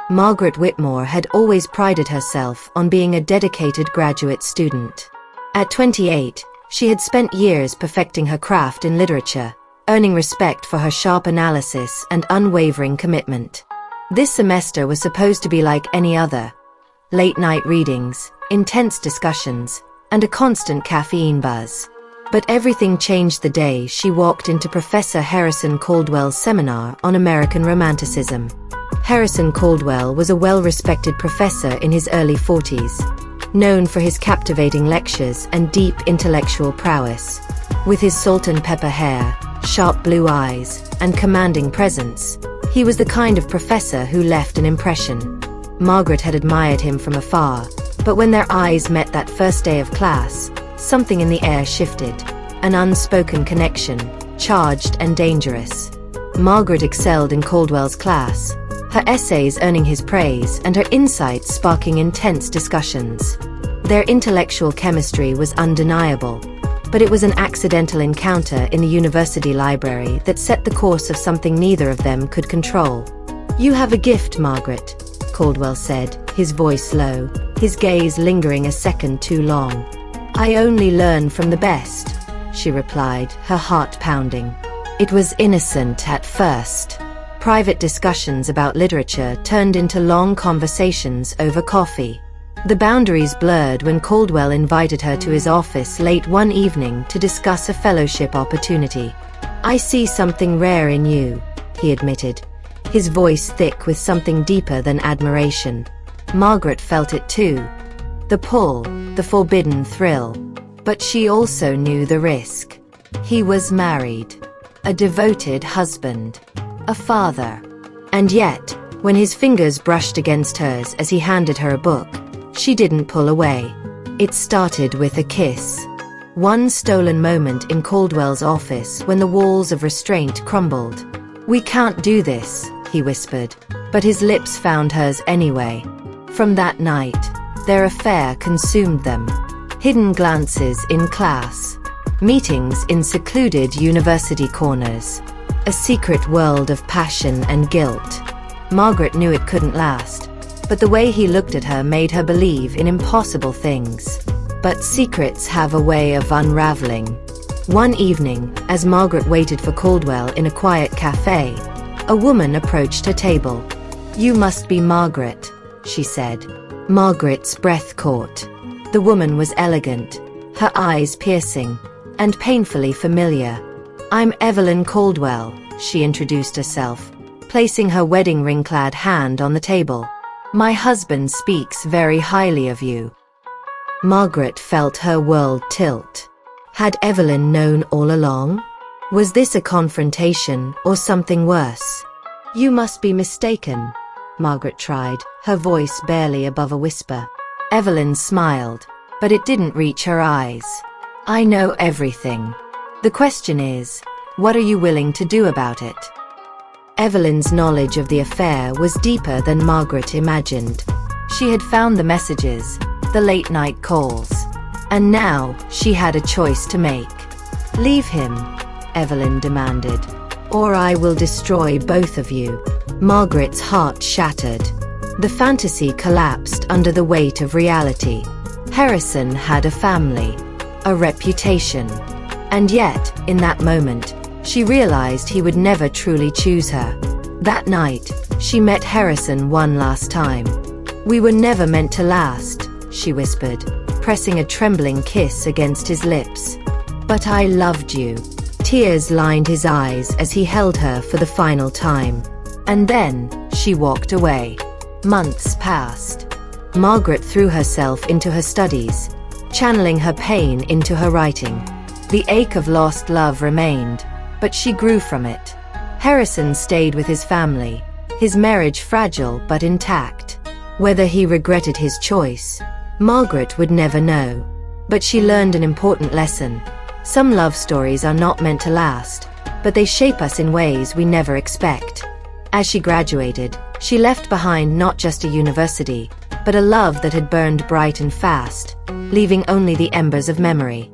Margaret Whitmore had always prided herself on being a dedicated graduate student. At 28, she had spent years perfecting her craft in literature, earning respect for her sharp analysis and unwavering commitment. This semester was supposed to be like any other. Late-night readings, intense discussions, and a constant caffeine buzz. But everything changed the day she walked into Professor Harrison Caldwell's seminar on American Romanticism. Harrison Caldwell was a well-respected professor in his early 40s, known for his captivating lectures and deep intellectual prowess. With his salt and pepper hair, sharp blue eyes, and commanding presence, he was the kind of professor who left an impression. Margaret had admired him from afar, but when their eyes met that first day of class, something in the air shifted. An unspoken connection, charged and dangerous. Margaret excelled in Caldwell's class, her essays earning his praise and her insights sparking intense discussions. Their intellectual chemistry was undeniable, but it was an accidental encounter in the university library that set the course of something neither of them could control. "You have a gift, Margaret," Caldwell said, his voice low, his gaze lingering a second too long. "I only learn from the best," she replied, her heart pounding. It was innocent at first. Private discussions about literature turned into long conversations over coffee. The boundaries blurred when Caldwell invited her to his office late one evening to discuss a fellowship opportunity. "I see something rare in you," he admitted, his voice thick with something deeper than admiration. Margaret felt it too. The pull, the forbidden thrill. But she also knew the risk. He was married. A devoted husband. A father. And yet, when his fingers brushed against hers as he handed her a book, she didn't pull away. It started with a kiss. One stolen moment in Caldwell's office when the walls of restraint crumbled. "We can't do this," he whispered, but his lips found hers anyway. From that night, their affair consumed them. Hidden glances in class. Meetings in secluded university corners. A secret world of passion and guilt. Margaret knew it couldn't last, but the way he looked at her made her believe in impossible things. But secrets have a way of unraveling. One evening, as Margaret waited for Caldwell in a quiet cafe, a woman approached her table. "You must be Margaret," she said. Margaret's breath caught. The woman was elegant, her eyes piercing, and painfully familiar. "I'm Evelyn Caldwell," she introduced herself, placing her wedding ring-clad hand on the table. "My husband speaks very highly of you." Margaret felt her world tilt. Had Evelyn known all along? Was this a confrontation or something worse? "You must be mistaken," Margaret tried, her voice barely above a whisper. Evelyn smiled, but it didn't reach her eyes. "I know everything. The question is, what are you willing to do about it?" Evelyn's knowledge of the affair was deeper than Margaret imagined. She had found the messages, the late-night calls. And now, she had a choice to make. "Leave him," Evelyn demanded, "or I will destroy both of you." Margaret's heart shattered. The fantasy collapsed under the weight of reality. Harrison had a family, a reputation. And yet, in that moment, she realized he would never truly choose her. That night, she met Harrison one last time. "We were never meant to last," she whispered, pressing a trembling kiss against his lips. "But I loved you." Tears lined his eyes as he held her for the final time. And then, she walked away. Months passed. Margaret threw herself into her studies, channeling her pain into her writing. The ache of lost love remained, but she grew from it. Harrison stayed with his family, his marriage fragile but intact. Whether he regretted his choice, Margaret would never know. But she learned an important lesson. Some love stories are not meant to last, but they shape us in ways we never expect. As she graduated, she left behind not just a university, but a love that had burned bright and fast, leaving only the embers of memory.